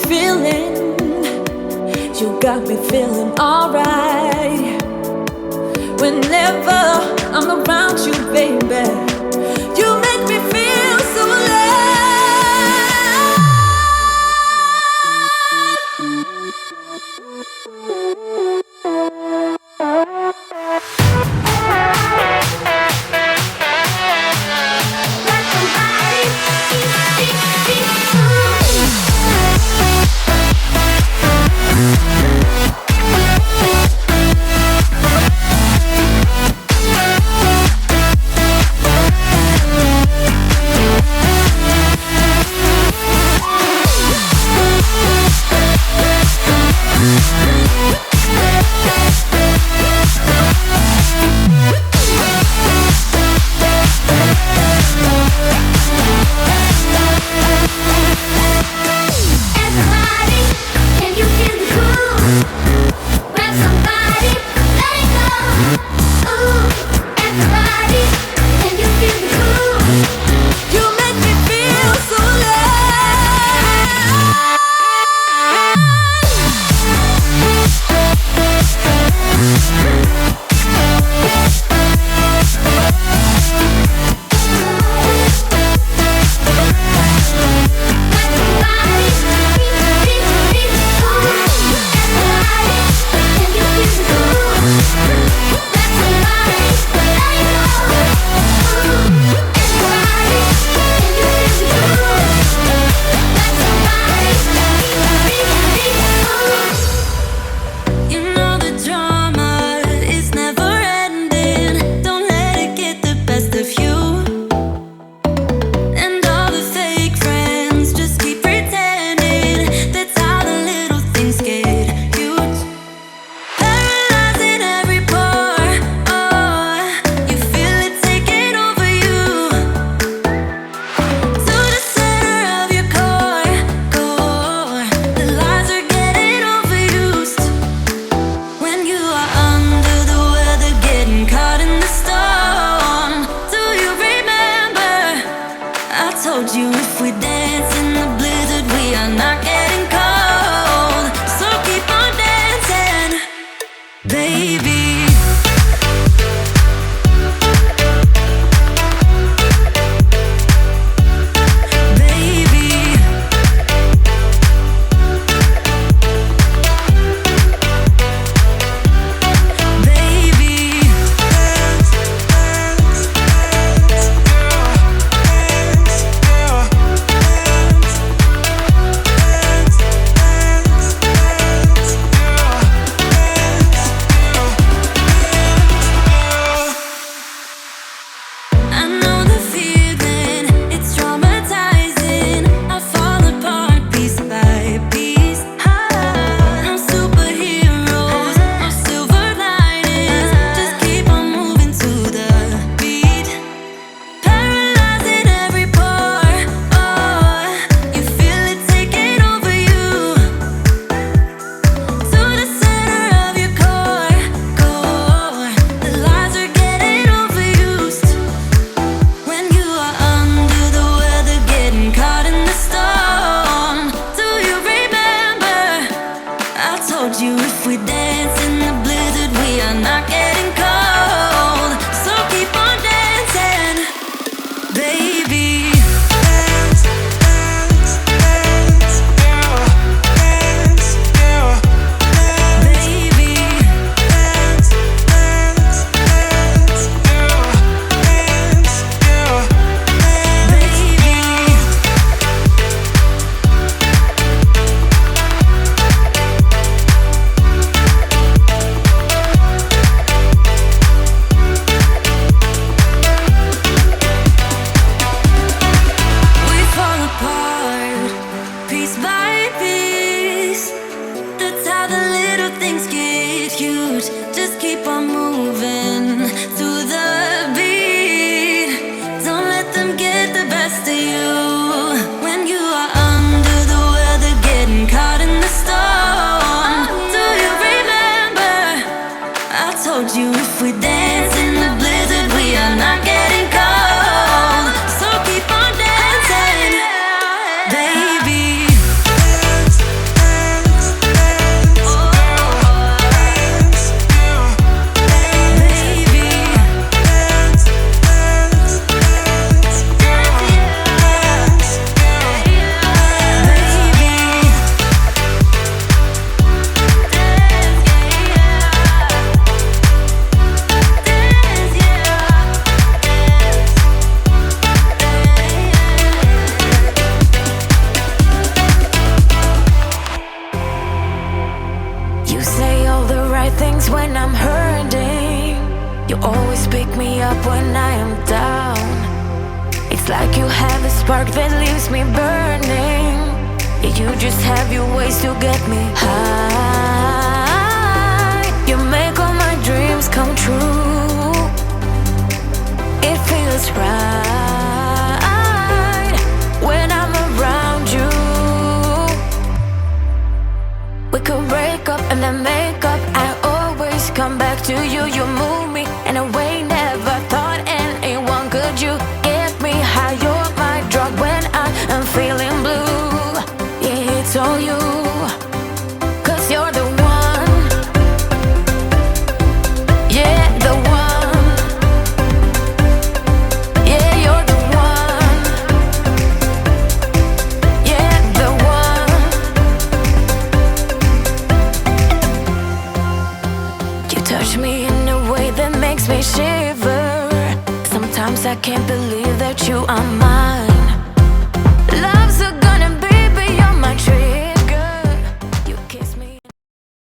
feeling. You got me feeling alright. Whenever I'm around you, baby, you make me feel so alive. me up when I am down. It's like you have a spark that leaves me burning. You just have your ways to get me high. You make all my dreams come true. It feels right when I'm around you. We could break up and then make up. I always come back to you. You move me in a way never thought anyone could. You get me high. You're my drug when I am feeling blue. Yeah, it's all you, 'cause you're the one. Yeah, the one. Yeah, you're the one. Yeah, the one. You touch me in a way that makes me shiver. Sometimes I can't believe that you are mine.